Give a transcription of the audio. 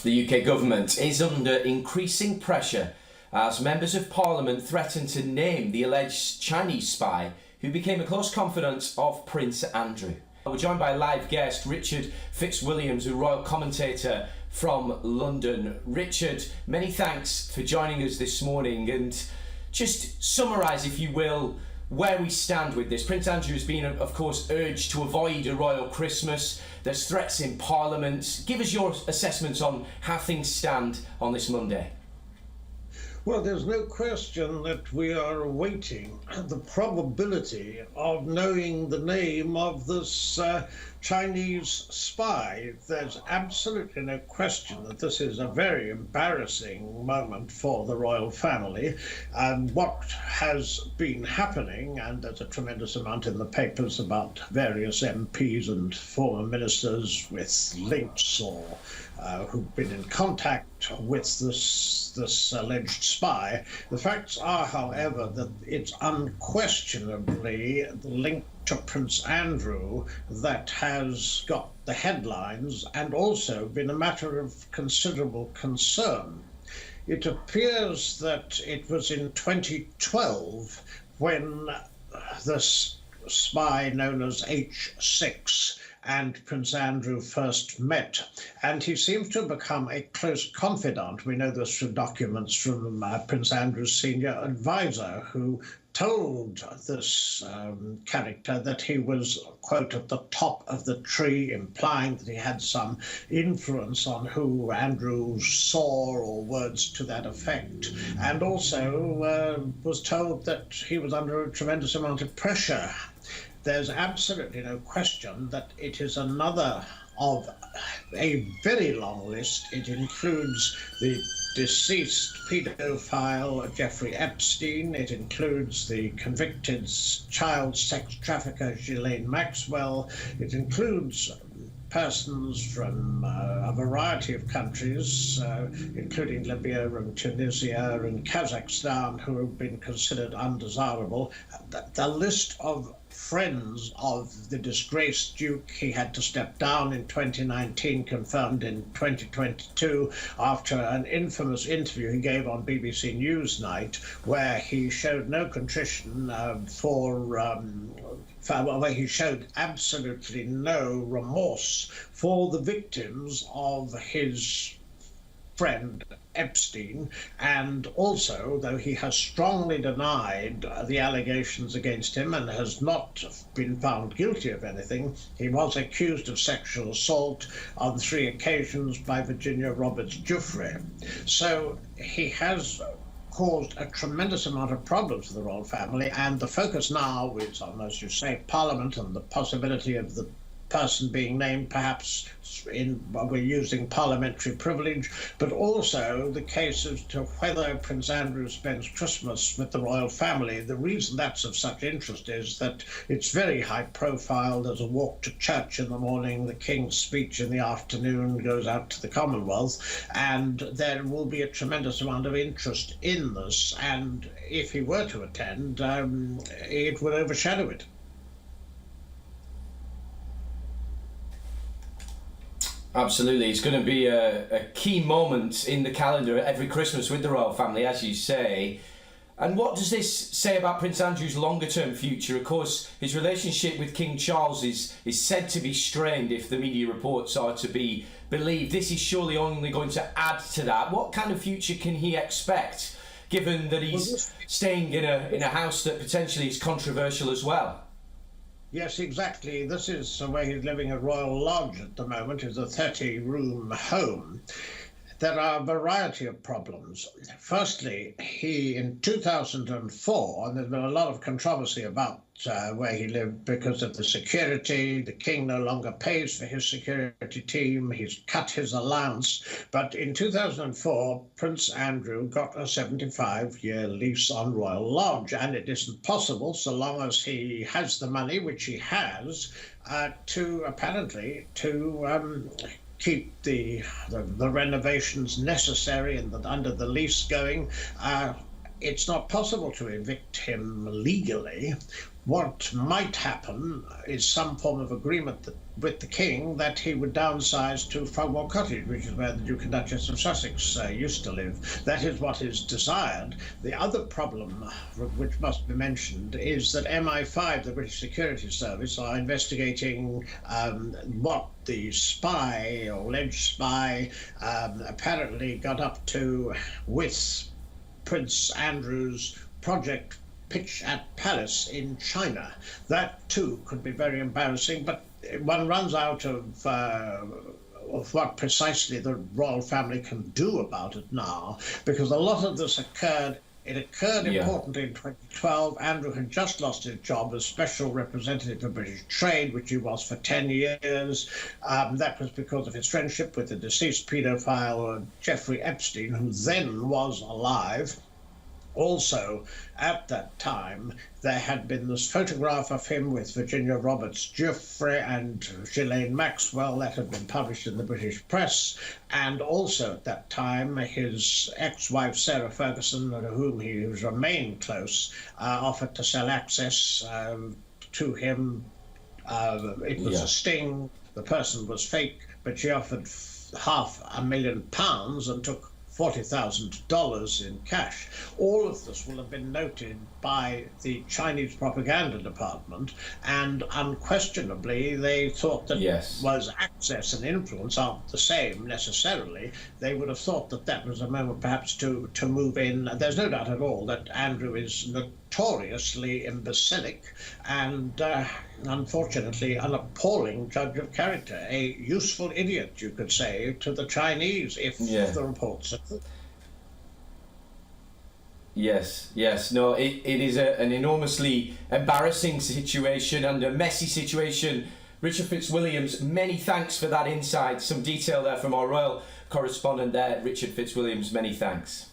The UK government is under increasing pressure as members of parliament threaten to name the alleged Chinese spy who became a close confidant of Prince Andrew. We're joined by a live guest, Richard Fitzwilliams, a royal commentator from London. Richard, many thanks for joining us this morning, and just summarise, if you will, where we stand with this. Prince Andrew has been, of course, urged to avoid a royal Christmas. There's threats in Parliament. Give us your assessment on how things stand on this Monday. Well, there's no question that we are awaiting the probability of knowing the name of this Chinese spy. There's absolutely no question that this is a very embarrassing moment for the royal family. And what has been happening, and there's a tremendous amount in the papers about various MPs and former ministers with links or who've been in contact with this alleged spy. The facts are, however, that it's unquestionably the link to Prince Andrew that has got the headlines and also been a matter of considerable concern. It appears that it was in 2012 when this spy known as H6 and Prince Andrew first met, and he seems to have become a close confidant. We know this from documents from Prince Andrew's senior advisor, who told this character that he was, quote, at the top of the tree, implying that he had some influence on who Andrew saw, or words to that effect, and also was told that he was under a tremendous amount of pressure. There's absolutely no question that it is another of a very long list. It includes the deceased paedophile Jeffrey Epstein. It includes the convicted child sex trafficker Ghislaine Maxwell. It includes persons from a variety of countries, including Libya and Tunisia and Kazakhstan, who have been considered undesirable. The list of friends of the disgraced Duke, he had to step down in 2019, confirmed in 2022, after an infamous interview he gave on BBC Newsnight, where he showed no contrition where he showed absolutely no remorse for the victims of his friend Epstein, and also, though he has strongly denied the allegations against him and has not been found guilty of anything, he was accused of sexual assault on 3 occasions by Virginia Roberts Giuffre. So he has caused a tremendous amount of problems for the royal family, and the focus now is on, as you say, Parliament and the possibility of the person being named, perhaps we're using parliamentary privilege, but also the case as to whether Prince Andrew spends Christmas with the royal family. The reason that's of such interest is that it's very high profile. There's a walk to church in the morning, the King's speech in the afternoon, goes out to the Commonwealth, and there will be a tremendous amount of interest in this, and if he were to attend, it would overshadow it. Absolutely. It's going to be a key moment in the calendar every Christmas with the royal family, as you say. And what does this say about Prince Andrew's longer-term future? Of course, his relationship with King Charles is said to be strained, if the media reports are to be believed. This is surely only going to add to that. What kind of future can he expect, given that he's staying in a house that potentially is controversial as well? Yes, exactly. This is where he's living at Royal Lodge at the moment. It's a 30-room home. There are a variety of problems. Firstly, he, in 2004, and there's been a lot of controversy about where he lived because of the security. The King no longer pays for his security team. He's cut his allowance. But in 2004, Prince Andrew got a 75-year lease on Royal Lodge, and it isn't possible, so long as he has the money, which he has, to keep the renovations necessary and under the lease going. It's not possible to evict him legally. what might happen is some form of agreement with the king that he would downsize to Frogmore Cottage, which is where the Duke and Duchess of Sussex used to live. That is what is desired. The other problem, which must be mentioned, is that MI5, the British Security Service, are investigating what the spy, or alleged spy, apparently got up to with Prince Andrew's project pitch at Palace in China. That too could be very embarrassing, but one runs out of what precisely the royal family can do about it now, because a lot of this occurred. It occurred importantly in 2012. Andrew had just lost his job as Special Representative for British Trade, which he was for 10 years. That was because of his friendship with the deceased paedophile Jeffrey Epstein, who then was alive. Also, at that time, there had been this photograph of him with Virginia Roberts Giuffre and Ghislaine Maxwell that had been published in the British press. And also at that time, his ex-wife Sarah Ferguson, to whom he has remained close, offered to sell access to him. It was a sting. The person was fake, but she offered £500,000 and took $40,000 in cash. All of this will have been noted by the Chinese propaganda department, and unquestionably they thought that was access and influence aren't the same necessarily. They would have thought that that was a moment perhaps to move in. There's no doubt at all that Andrew is notoriously imbecilic and unfortunately an appalling judge of character, a useful idiot, you could say, to the Chinese, if the reports are true. Yes. No, it is an enormously embarrassing situation and a messy situation. Richard Fitzwilliams, many thanks for that insight. Some detail there from our royal correspondent there, Richard Fitzwilliams, many thanks.